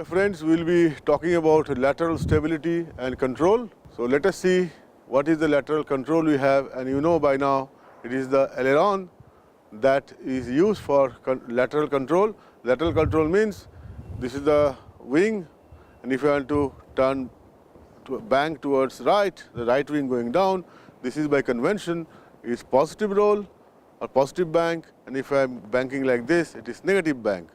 Dear friends, we will be talking about lateral stability and control. So let us see what is the lateral control we have, and you know by now it is the aileron that is used for lateral control. Lateral control means this is the wing, and if you want to turn to bank towards right, the right wing going down, this is by convention is positive roll or positive bank, and if I am banking like this, it is negative bank.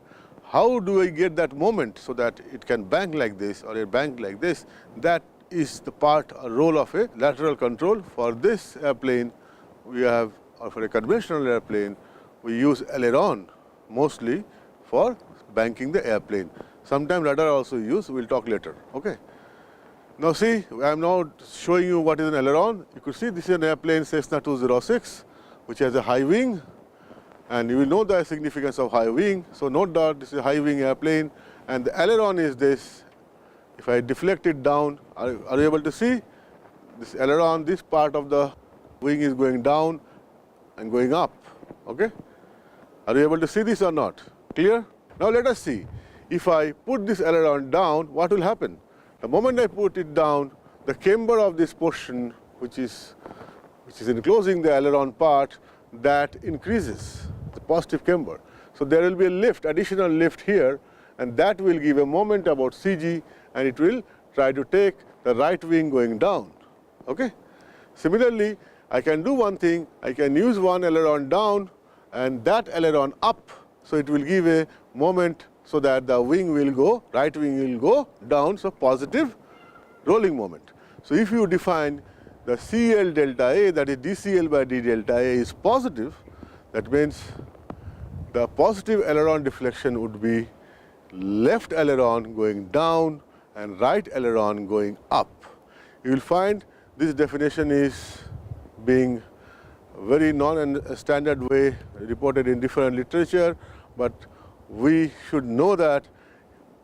How do I get that moment so that it can bank like this or a bank like this? That is the part or role of a lateral control. For this airplane, we have, or for a conventional airplane, we use aileron mostly for banking the airplane. Sometimes rudder also use, we will talk later. Okay. Now see, I am now showing you what is an aileron. You could see this is an airplane Cessna 206, which has a high wing, and you will know the significance of high wing. So note that this is a high wing airplane, and the aileron is this. If I deflect it down, are you able to see? This aileron, this part of the wing is going down and going up. Okay? Are you able to see this or not? Clear? Now let us see. If I put this aileron down, what will happen? The moment I put it down, the camber of this portion, which is enclosing the aileron part, that increases, the positive camber. So there will be a lift, additional lift here, and that will give a moment about CG, and it will try to take the right wing going down. Okay? Similarly, I can do one thing, I can use one aileron down and that aileron up, so it will give a moment so that the wing will go, right wing will go down, so positive rolling moment. So if you define the CL delta A, that is dCl by d delta A is positive, that means the positive aileron deflection would be left aileron going down and right aileron going up. You will find this definition is being very non-standard way reported in different literature, but we should know that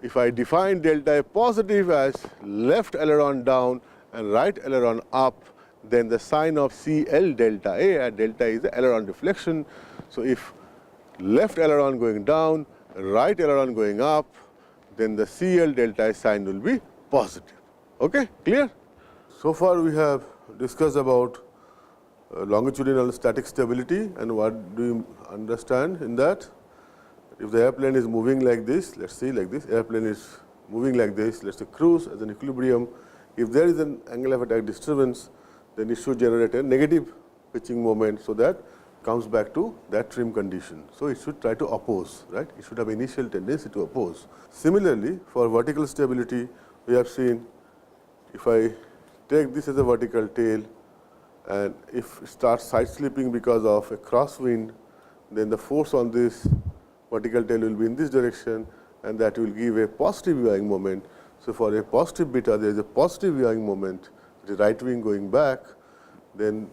if I define delta A positive as left aileron down and right aileron up, then the sign of CL delta A, and delta is the aileron deflection. So if left aileron going down, right aileron going up, then the CL delta A sign will be positive. Okay, clear? So far we have discussed about longitudinal static stability, and what do you understand in that? If the airplane is moving like this, let us see like this, airplane is moving like this, let us say cruise as an equilibrium. If there is an angle of attack disturbance, then it should generate a negative pitching moment, so that comes back to that trim condition. So it should try to oppose, right? It should have initial tendency to oppose. Similarly, for vertical stability, we have seen if I take this as a vertical tail, and if it starts side slipping because of a crosswind, then the force on this vertical tail will be in this direction, and that will give a positive yawing moment. So for a positive beta, there is a positive yawing moment, the right wing going back, then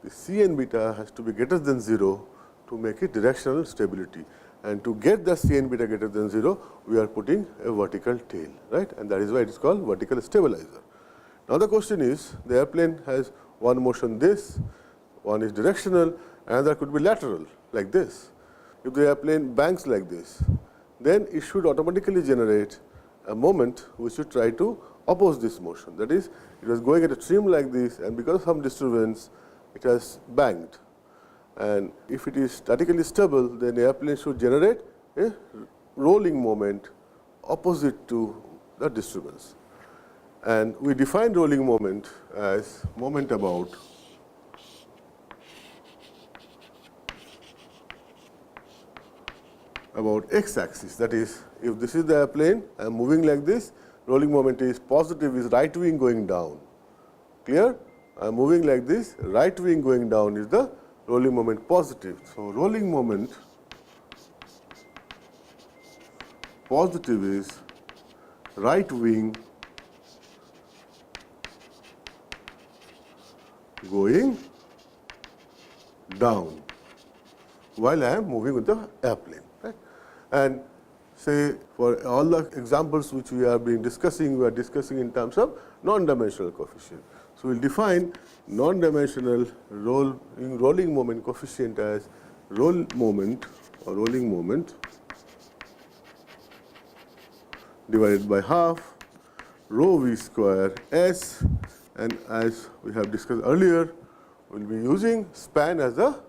the Cn beta has to be greater than 0 to make it directional stability. And to get the Cn beta greater than 0, we are putting a vertical tail, right? And that is why it is called vertical stabilizer. Now the question is, the airplane has one motion this, one is directional, another could be lateral like this. If the airplane banks like this, then it should automatically generate a moment which should try to oppose this motion. That is, it was going at a trim like this, and because of some disturbance, it has banked. And if it is statically stable, then the airplane should generate a rolling moment opposite to the disturbance. And we define rolling moment as moment about x axis. That is, if this is the airplane, I am moving like this, rolling moment is positive, is right wing going down. Clear? I am moving like this, right wing going down is the rolling moment positive. So rolling moment positive is right wing going down while I am moving with the airplane. Right? And say for all the examples which we are discussing, we are discussing in terms of non-dimensional coefficient. So we will define non-dimensional rolling moment coefficient as roll moment or rolling moment divided by half rho v square s, and as we have discussed earlier, we will be using span as a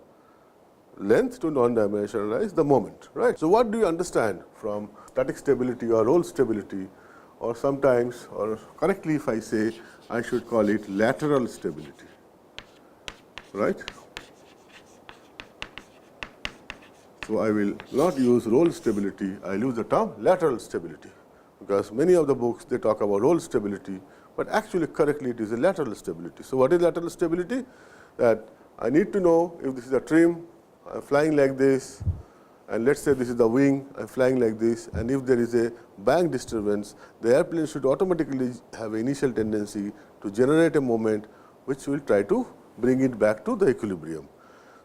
length to non-dimensionalize the moment, right. So, what do you understand from static stability or roll stability, or sometimes, or correctly if I say, I should call it lateral stability, right. So, I will not use roll stability, I will use the term lateral stability, because many of the books they talk about roll stability, but actually correctly it is a lateral stability. So, what is lateral stability? That I need to know if this is a trim, I am flying like this, and let us say this is the wing, I am flying like this, and if there is a bank disturbance, the airplane should automatically have an initial tendency to generate a moment which will try to bring it back to the equilibrium.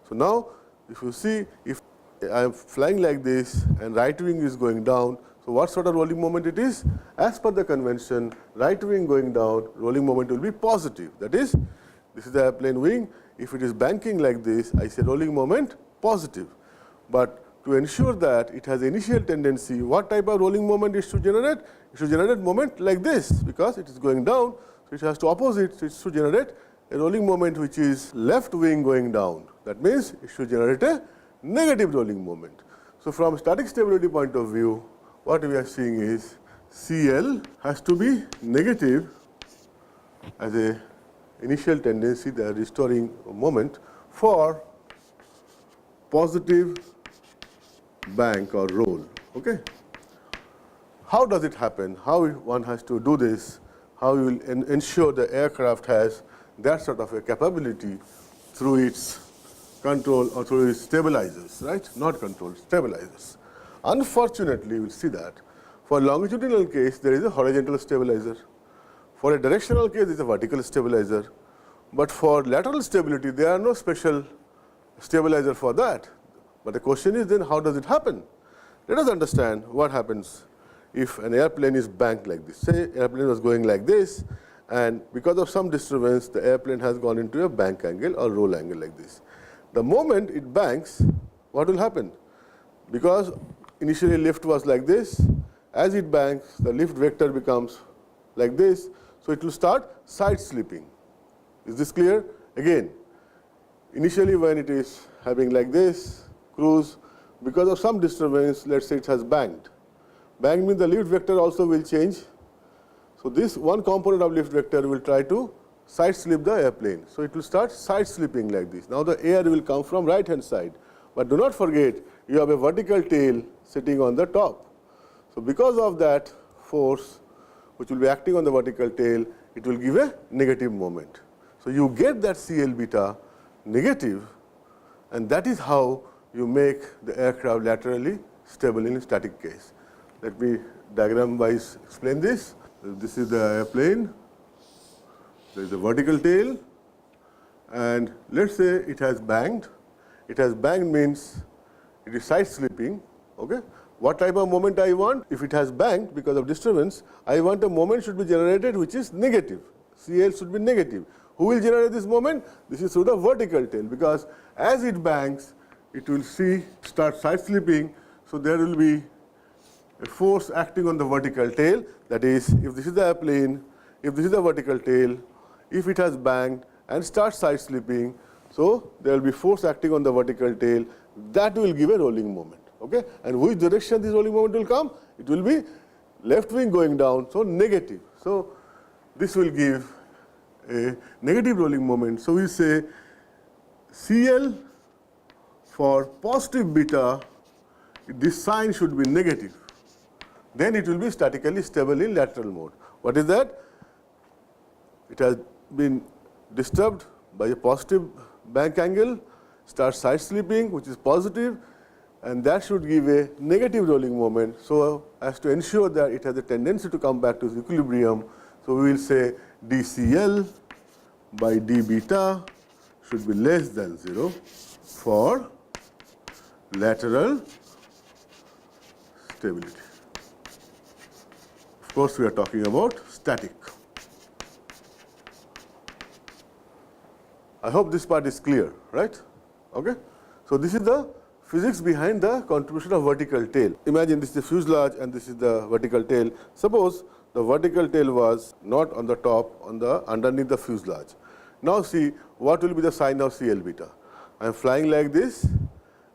So, now if you see, if I am flying like this and right wing is going down, so what sort of rolling moment it is? As per the convention, right wing going down, rolling moment will be positive. That is, this is the airplane wing. If it is banking like this, I say rolling moment positive. But to ensure that it has initial tendency, what type of rolling moment it should generate? It should generate moment like this, because it is going down, so it has to opposite, so it should generate a rolling moment which is left wing going down. That means it should generate a negative rolling moment. So, from static stability point of view, what we are seeing is CL has to be negative as a initial tendency, the restoring moment for positive bank or roll. Okay. How does it happen? How one has to do this? How you will ensure the aircraft has that sort of a capability through its control or through its stabilizers, right? Not control, stabilizers. Unfortunately, you will see that for longitudinal case, there is a horizontal stabilizer. For a directional case, there is a vertical stabilizer. But for lateral stability, there are no special stabilizer for that. But the question is then, how does it happen? Let us understand what happens if an airplane is banked like this. Say airplane was going like this, and because of some disturbance, the airplane has gone into a bank angle or roll angle like this. The moment it banks, what will happen? Because initially lift was like this, as it banks, the lift vector becomes like this, so it will start side slipping. Is this clear? Again, initially when it is having like this, cruise, because of some disturbance, let us say it has banked. Banked means the lift vector also will change. So, this one component of lift vector will try to side slip the airplane. So, it will start side slipping like this. Now, the air will come from right hand side, but do not forget you have a vertical tail sitting on the top. So, because of that force which will be acting on the vertical tail, it will give a negative moment. So, you get that CL beta negative, and that is how you make the aircraft laterally stable in a static case. Let me diagram wise explain this. This is the airplane, there is a vertical tail, and let us say it has banked. It has banked means it is side slipping. Okay. What type of moment I want? If it has banked because of disturbance, I want a moment should be generated which is negative. CL should be negative. Who will generate this moment? This is through the vertical tail, because as it banks, it will start side slipping. So, there will be a force acting on the vertical tail. That is, if this is the airplane, if this is the vertical tail, if it has banked and starts side slipping, so there will be force acting on the vertical tail, that will give a rolling moment. Okay? And which direction this rolling moment will come? It will be left wing going down, so negative. So, this will give a negative rolling moment. So, we say CL for positive beta, this sign should be negative. Then it will be statically stable in lateral mode. What is that? It has been disturbed by a positive bank angle, starts side slipping, which is positive, and that should give a negative rolling moment. So, as to ensure that it has a tendency to come back to equilibrium, so we will say dCl by d beta should be less than 0 for lateral stability. Of course, we are talking about static. I hope this part is clear, right? Okay. So, this is the physics behind the contribution of vertical tail. Imagine this is the fuselage and this is the vertical tail. Suppose the vertical tail was not on the top, on the underneath the fuselage. Now see what will be the sign of CL beta. I am flying like this,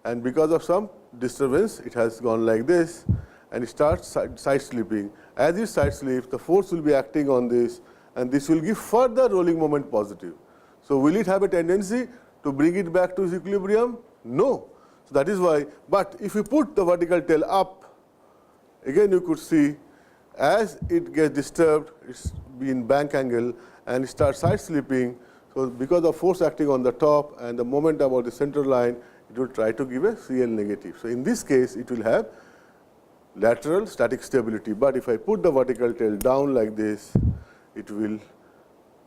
and because of some disturbance it has gone like this and it starts side slipping. As it side slips, the force will be acting on this and this will give further rolling moment positive. So will it have a tendency to bring it back to its equilibrium? No. So that is why, but if you put the vertical tail up, again you could see as it gets disturbed, it's in bank angle and it starts side slipping. So because of force acting on the top and the moment about the center line, it will try to give a CL negative. So in this case, it will have lateral static stability. But if I put the vertical tail down like this, it will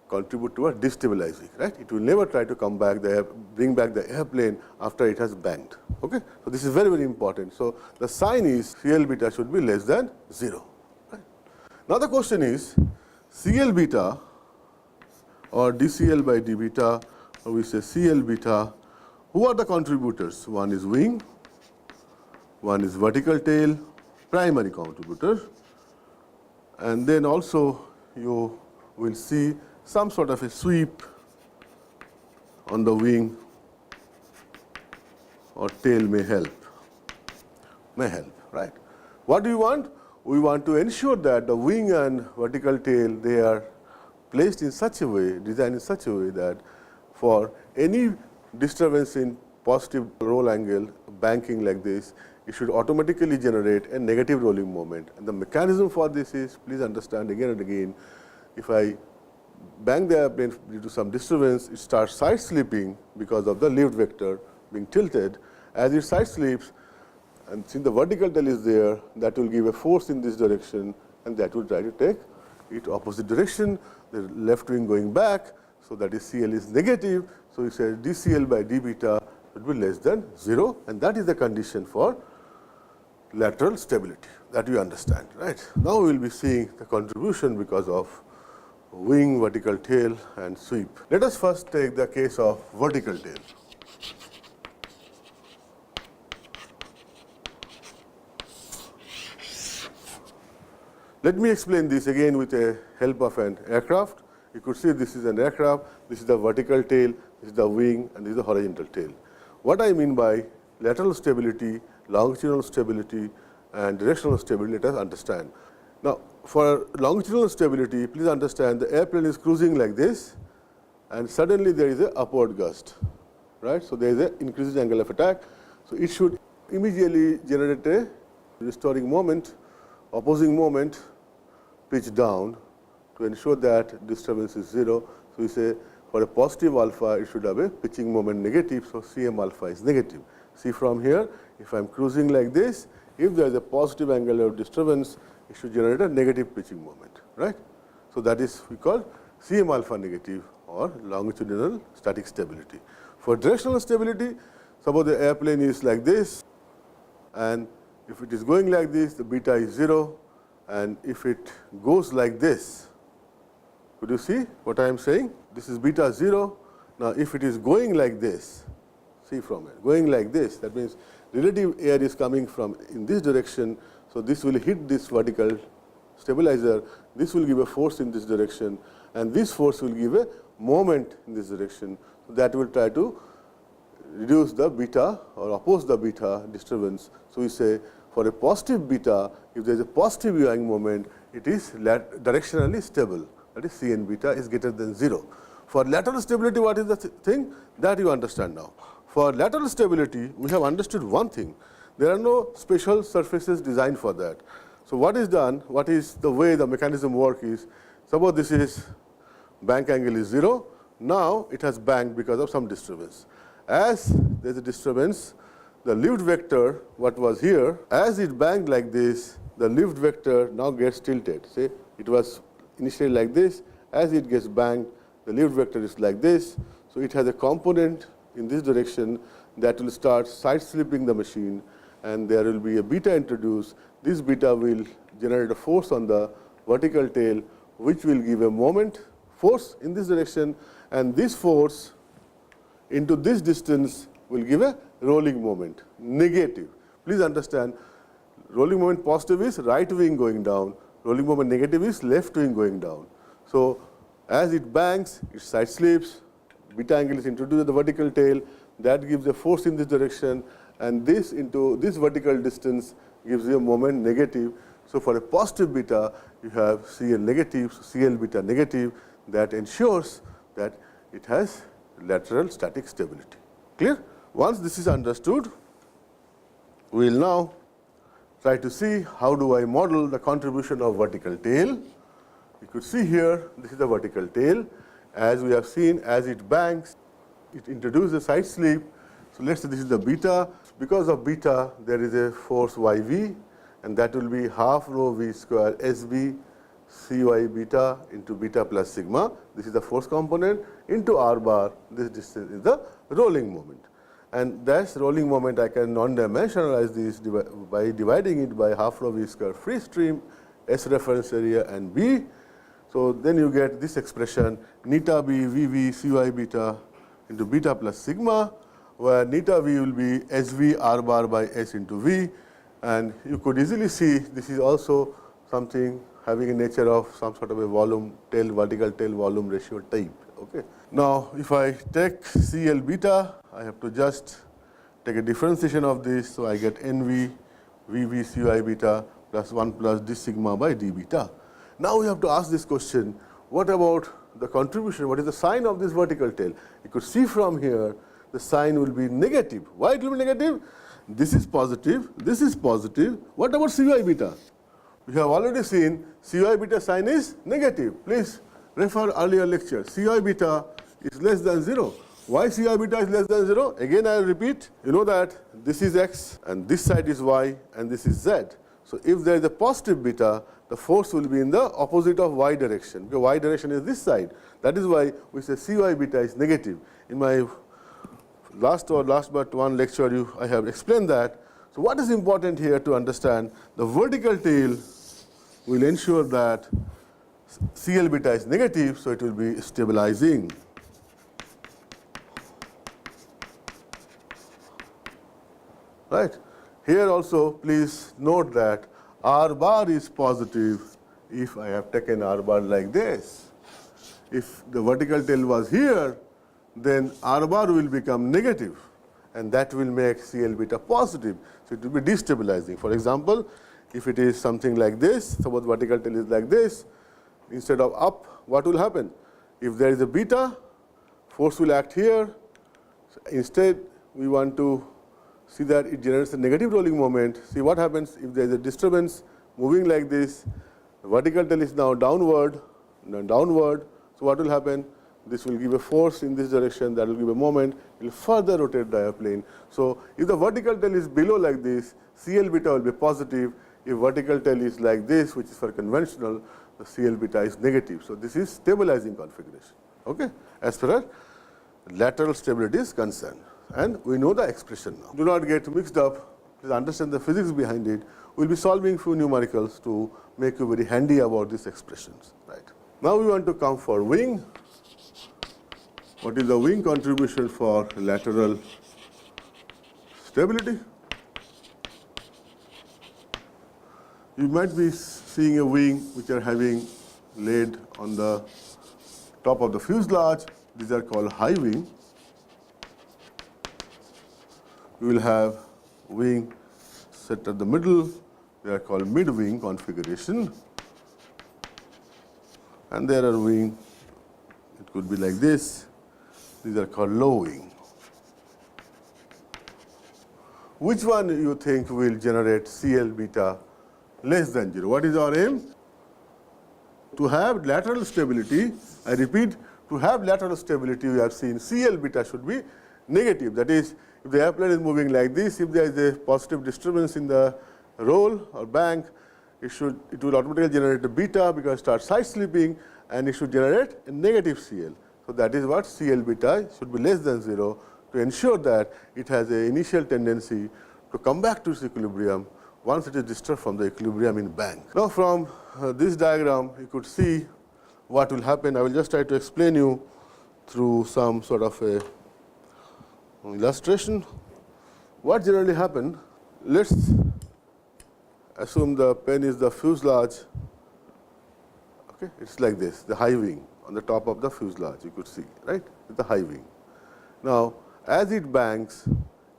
contribute to a destabilizing, right? It will never try to come back, bring back the airplane after it has banked. Okay? So this is very, very important. So the sign is CL beta should be less than 0. Right? Now the question is CL beta or dCl by d beta, or we say CL beta, who are the contributors? One is wing, one is vertical tail, primary contributor, and then also you will see some sort of a sweep on the wing or tail may help, right? What do we want? We want to ensure that the wing and vertical tail, they are placed in such a way, designed in such a way that for any disturbance in positive roll angle, banking like this, it should automatically generate a negative rolling moment. And the mechanism for this is, please understand again and again, if I bang the airplane due to some disturbance, it starts side slipping because of the lift vector being tilted. As it side slips, and since the vertical tail is there, that will give a force in this direction, and that will try to take it opposite direction, the left wing going back, so that is CL is negative. So we say dCl by d beta would be less than 0, and that is the condition for lateral stability. That you understand, right? Now we will be seeing the contribution because of wing, vertical tail and sweep. Let us first take the case of vertical tail. Let me explain this again with the help of an aircraft. You could see this is an aircraft, this is the vertical tail, this is the wing, and this is the horizontal tail. What I mean by lateral stability, longitudinal stability, and directional stability, let us understand. Now, for longitudinal stability, please understand the airplane is cruising like this, and suddenly there is an upward gust, right? So there is an increased angle of attack. So it should immediately generate a restoring moment, opposing moment, pitch down to ensure that disturbance is 0. So we say for a positive alpha, it should have a pitching moment negative, so Cm alpha is negative. See from here, if I am cruising like this, if there is a positive angular disturbance, it should generate a negative pitching moment, right? So that is we call Cm alpha negative or longitudinal static stability. For directional stability, suppose the airplane is like this, and if it is going like this, the beta is 0, and if it goes like this, could you see what I am saying? This is beta 0. Now, if it is going like this, see from it, going like this, that means relative air is coming from in this direction. So this will hit this vertical stabilizer. This will give a force in this direction, and this force will give a moment in this direction. So that will try to reduce the beta or oppose the beta disturbance. So we say for a positive beta, if there is a positive yawing moment, it is directionally stable. That is Cn beta is greater than 0. For lateral stability, what is the thing? That you understand now. For lateral stability, we have understood one thing. There are no special surfaces designed for that. So what is done, what is the way the mechanism works is, suppose this is bank angle is 0. Now it has banked because of some disturbance. As there is a disturbance, the lift vector, what was here, as it banked like this, the lift vector now gets tilted. Say it was initially like this, as it gets banked, the lift vector is like this. So it has a component in this direction that will start side slipping the machine, and there will be a beta introduced. This beta will generate a force on the vertical tail, which will give a moment force in this direction, and this force into this distance will give a rolling moment, negative. Please understand, rolling moment positive is right wing going down, rolling moment negative is left wing going down. So, as it banks, it side slips, beta angle is introduced at the vertical tail, that gives a force in this direction, and this into this vertical distance gives you a moment negative. So, for a positive beta, you have CL negative, so CL beta negative, that ensures that it has lateral static stability. Clear? Once this is understood, we will now try to see how do I model the contribution of vertical tail. You could see here, this is the vertical tail. As we have seen, as it banks, it introduces a side slip. So, let us say this is the beta. Because of beta, there is a force YV, and that will be half rho V square SB Cy beta into beta plus sigma. This is the force component into r bar. This distance is the rolling moment. And that rolling moment I can non-dimensionalize this by dividing it by half rho V square free stream, S reference area and B. So, then you get this expression neta B VV Cy beta into beta plus sigma, where neta V will be SV r bar by S into V, and you could easily see this is also something having a nature of some sort of a volume tail, vertical tail volume ratio type. Okay. Now, if I take CL beta, I have to just take a differentiation of this. So, I get NV VV Cy beta plus 1 plus d sigma by d beta. Now, we have to ask this question, what about the contribution, what is the sign of this vertical tail? You could see from here the sign will be negative. Why it will be negative? This is positive, this is positive. What about Cy beta? We have already seen Cy beta sign is negative. Please refer earlier lecture. Cy beta is less than 0. Why Cy beta is less than 0? Again I will repeat, you know that this is x and this side is y and this is z. So, if there is a positive beta, the force will be in the opposite of y direction, because y direction is this side. That is why we say Cy beta is negative. In my last but one lecture, I have explained that. So, what is important here to understand? The vertical tail will ensure that CL beta is negative, so it will be stabilizing. Right. Here also, please note that R bar is positive if I have taken R bar like this. If the vertical tail was here, then R bar will become negative, and that will make CL beta positive. So, it will be destabilizing. For example, if it is something like this, suppose vertical tail is like this, instead of up, what will happen? If there is a beta, force will act here. So, instead, we want to see that it generates a negative rolling moment. See what happens if there is a disturbance moving like this, the vertical tail is now downward. So, what will happen? This will give a force in this direction, that will give a moment, it will further rotate the airplane. So, if the vertical tail is below like this, CL beta will be positive. If vertical tail is like this, which is for conventional, the CL beta is negative. So, this is stabilizing configuration, okay, as far as lateral stability is concerned. And we know the expression now. Do not get mixed up, please understand the physics behind it. We will be solving few numericals to make you very handy about these expressions. Right. Now, we want to come for wing. What is the wing contribution for lateral stability? You might be seeing a wing which are having laid on the top of the fuselage. These are called high wing. We will have wing set at the middle. They are called mid wing configuration. And there are wing, it could be like this. These are called low wing. Which one you think will generate CL beta less than 0? What is our aim? To have lateral stability, I repeat, to have lateral stability, we have seen CL beta should be negative. That is, if the airplane is moving like this, if there is a positive disturbance in the roll or bank, it will automatically generate a beta because it starts side slipping, and it should generate a negative CL. So, that is what CL beta should be less than 0 to ensure that it has an initial tendency to come back to its equilibrium once it is disturbed from the equilibrium in bank. Now, from this diagram, you could see what will happen. I will just try to explain you through some sort of a illustration. what generally happens, let's assume the pen is the fuselage. Okay, it's like this, the high wing on the top of the fuselage, you could see, right? It's the high wing. Now, as it banks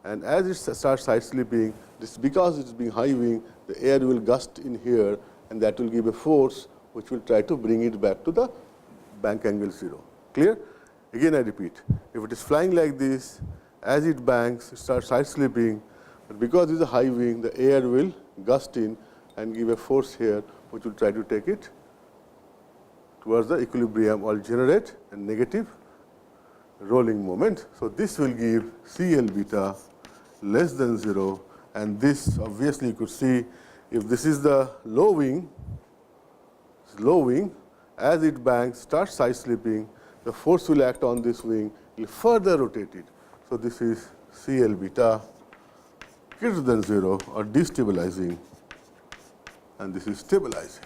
and as it starts side slipping, this because it's being high wing, the air will gust in here, and that will give a force which will try to bring it back to the bank angle 0. Clear? Again I repeat, if it is flying like this, as it banks, it starts side slipping, but because it's a high wing, the air will gust in and give a force here which will try to take it towards the equilibrium or generate a negative rolling moment. So, this will give CL beta less than 0, and this obviously you could see if this is the low wing, as it banks, starts side slipping, the force will act on this wing, will further rotate it. So, this is CL beta greater than 0 or destabilizing, and this is stabilizing,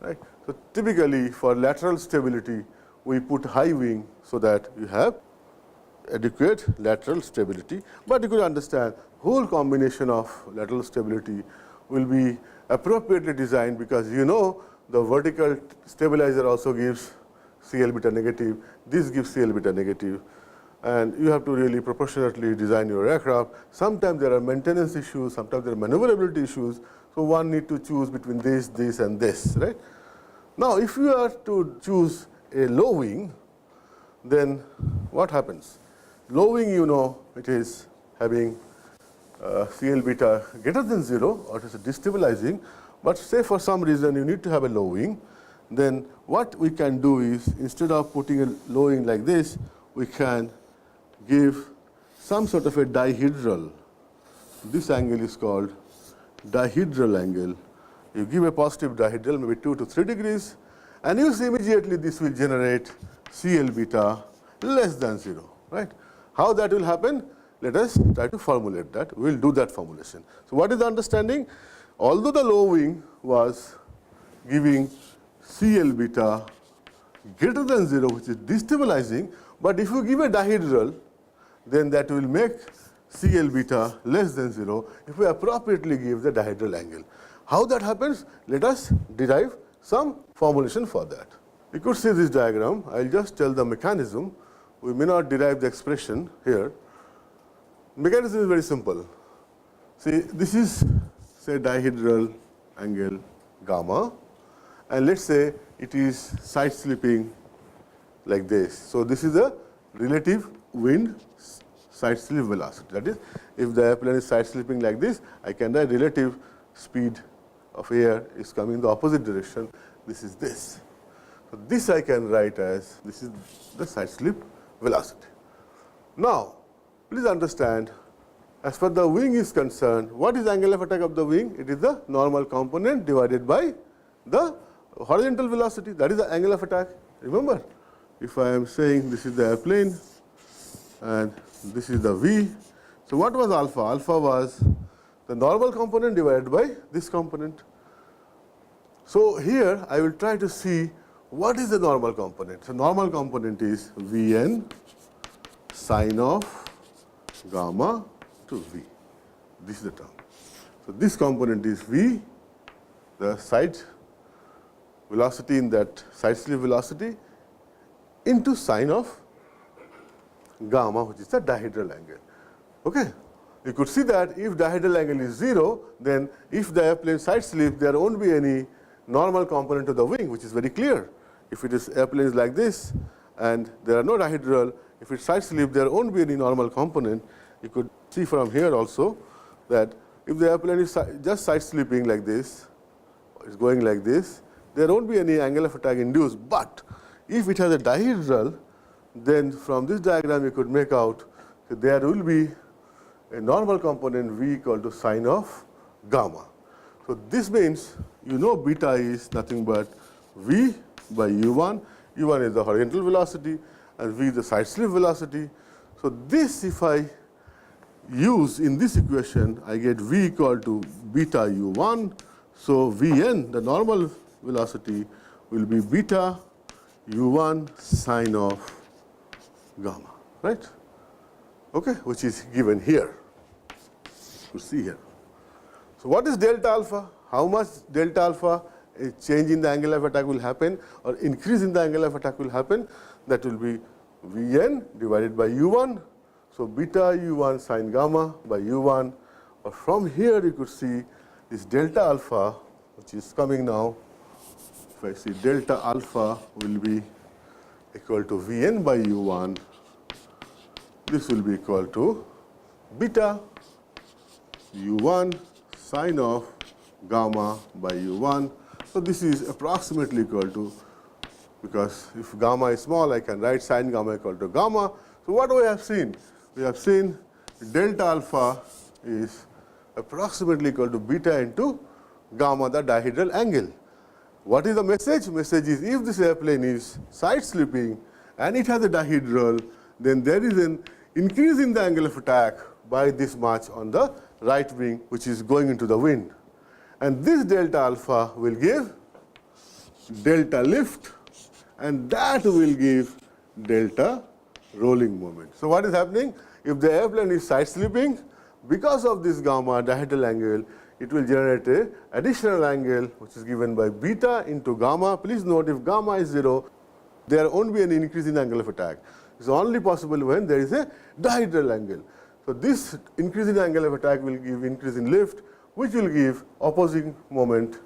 right. So, typically for lateral stability, we put high wing so that you have adequate lateral stability, but you could understand whole combination of lateral stability will be appropriately designed, because you know the vertical stabilizer also gives CL beta negative, this gives CL beta negative, and you have to really proportionately design your aircraft. Sometimes there are maintenance issues, sometimes there are maneuverability issues, so one need to choose between this, this and this, right. Now, if you are to choose a low wing, then what happens? Low wing, you know, it is having CL beta greater than 0 or it is destabilizing, but say for some reason you need to have a low wing, then what we can do is, instead of putting a low wing like this, we can give some sort of a dihedral. This angle is called dihedral angle. You give a positive dihedral, maybe 2 to 3 degrees, and you see immediately this will generate CL beta less than 0, right. How that will happen? Let us try to formulate that. We will do that formulation. So, what is the understanding? Although the low wing was giving CL beta greater than 0, which is destabilizing, but if you give a dihedral, then that will make CL beta less than 0 if we appropriately give the dihedral angle. How that happens? Let us derive some formulation for that. You could see this diagram. I will just tell the mechanism. We may not derive the expression here. Mechanism is very simple. See, this is say dihedral angle gamma, and let's say it is side slipping like this. So, this is a relative wind side slip velocity. That is, if the airplane is side slipping like this, I can write relative speed of air is coming in the opposite direction. This is this. So, this I can write as this is the side slip velocity. Now, please understand, as far as the wing is concerned, what is angle of attack of the wing? It is the normal component divided by the horizontal velocity, that is the angle of attack. Remember, if I am saying this is the airplane and this is the V. So, what was alpha? Alpha was the normal component divided by this component. So, here I will try to see what is the normal component. So, normal component is Vn sine of gamma to V. This is the term. So, this component is V, the side velocity in that side slip velocity, into sine of gamma, which is the dihedral angle. Okay. You could see that if dihedral angle is 0, then if the airplane side slip, there won't be any normal component of the wing, which is very clear. If it is airplane is like this and there are no dihedral, if it's side slip, there won't be any normal component. You could see from here also that if the airplane is just side slipping like this, it's going like this, there won't be any angle of attack induced. But if it has a dihedral, then from this diagram you could make out that there will be a normal component V equal to sine of gamma. So, this means you know beta is nothing but V by u1. u1 is the horizontal velocity and V is the side slip velocity. So, this if I use in this equation, I get V equal to beta u1. So, Vn, the normal velocity, will be beta u1 sine of gamma, right? Okay, which is given here. could see here. So what is delta alpha? How much delta alpha a change in the angle of attack will happen or increase in the angle of attack will happen? That will be Vn divided by u1. So beta u1 sine gamma by u1. Or from here you could see this delta alpha, which is coming now. If I see delta alpha will be equal to Vn by u1, this will be equal to beta u1 sine of gamma by u1. So this is approximately equal to, because if gamma is small, I can write sine gamma equal to gamma. So what we have seen? We have seen delta alpha is approximately equal to beta into gamma, the dihedral angle. What is the message? Message is, if this airplane is side slipping and it has a dihedral, then there is an increase in the angle of attack by this much on the right wing, which is going into the wind. And this delta alpha will give delta lift, and that will give delta rolling moment. So what is happening? If the airplane is side slipping, because of this gamma dihedral angle, it will generate an additional angle which is given by beta into gamma. Please note, if gamma is 0, there won't be any increase in angle of attack. It's only possible when there is a dihedral angle. So this increase in angle of attack will give increase in lift, which will give opposing moment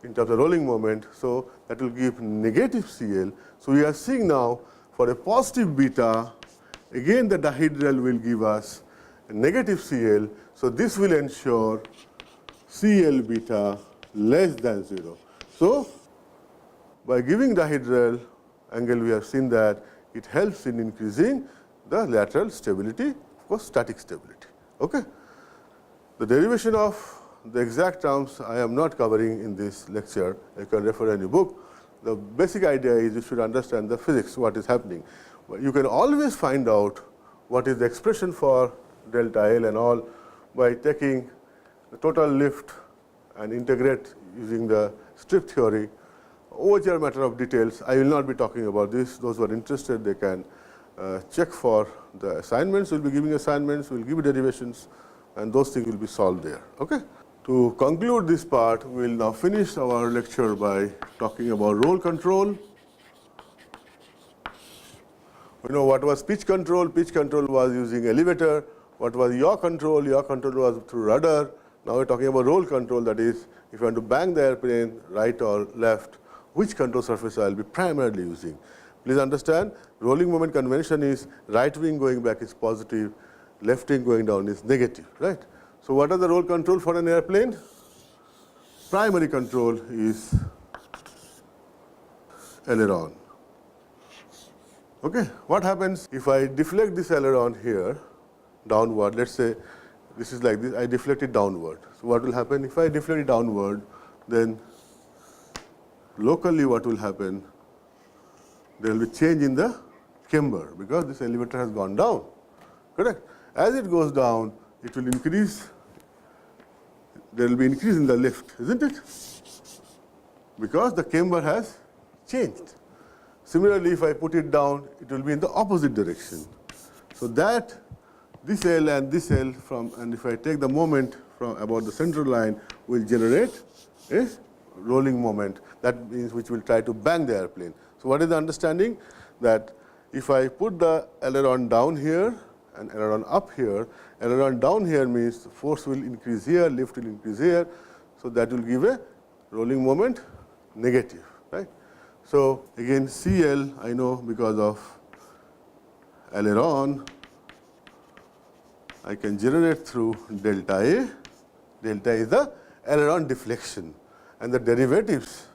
in terms of rolling moment. So that will give negative CL. So we are seeing now for a positive beta, again the dihedral will give us a negative CL. So this will ensure CL beta less than 0. So by giving dihedral angle, we have seen that it helps in increasing the lateral stability, of course static stability. Okay. The derivation of the exact terms I am not covering in this lecture. You can refer any book. The basic idea is you should understand the physics, what is happening. You can always find out what is the expression for delta L and all by taking the total lift and integrate using the strip theory. Which are a matter of details. I will not be talking about this. Those who are interested, they can check for the assignments. We'll be giving assignments, we'll give derivations, and those things will be solved there. Okay. To conclude this part, we will now finish our lecture by talking about roll control. We know what was pitch control. Pitch control was using elevator. What was yaw control? Yaw control was through rudder. Now we're talking about roll control, that is, if you want to bang the airplane right or left, which control surface I will be primarily using. Please understand, rolling moment convention is right wing going back is positive, left wing going down is negative, right? So what are the roll control for an airplane? Primary control is aileron. Okay, what happens if I deflect this aileron here downward? Let's say this is like this, I deflect it downward. So what will happen? If I deflect it downward, then locally what will happen? There will be change in the camber because this elevator has gone down, correct? As it goes down, it will increase, there will be increase in the lift, isn't it? Because the camber has changed. Similarly, if I put it down, it will be in the opposite direction. So that this L and this L from, and if I take the moment from about the central line, will generate a rolling moment. That means which will try to bang the airplane. So what is the understanding? That if I put the aileron down here and aileron up here, aileron down here means the force will increase here, lift will increase here. So that will give a rolling moment negative, right? So again CL I know because of aileron I can generate through delta A. Delta is the aileron deflection, and the derivatives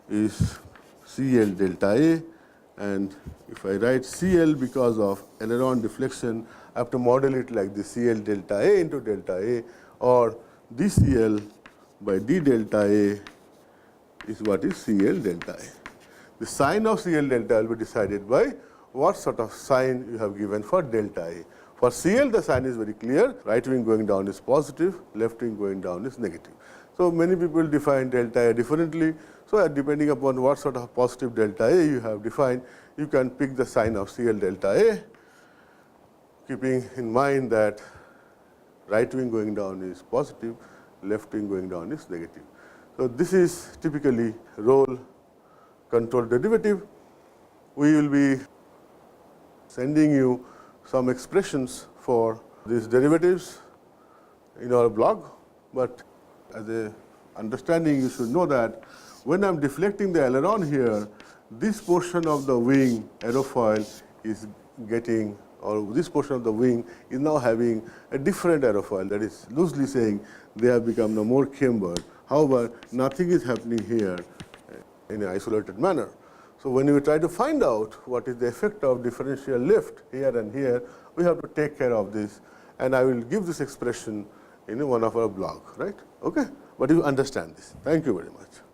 is CL delta A, and if I write CL because of aileron deflection, I have to model it like this: CL delta A into delta A, or dCL by d delta A is what is CL delta A. The sign of CL delta will be decided by what sort of sign you have given for delta A. For CL, the sign is very clear. Right wing going down is positive, left wing going down is negative. So many people define delta A differently. So depending upon what sort of positive delta A you have defined, you can pick the sign of CL delta A, keeping in mind that right wing going down is positive, left wing going down is negative. So, this is typically roll control derivative. We will be sending you some expressions for these derivatives in our blog, but as a understanding you should know that when I am deflecting the aileron here, this portion of the wing aerofoil is getting, or this portion of the wing is now having a different aerofoil, that is loosely saying they have become no more cambered. However, nothing is happening here in an isolated manner. So, when you try to find out what is the effect of differential lift here and here, we have to take care of this, and I will give this expression in one of our blog, right? Okay? But you understand this. Thank you very much.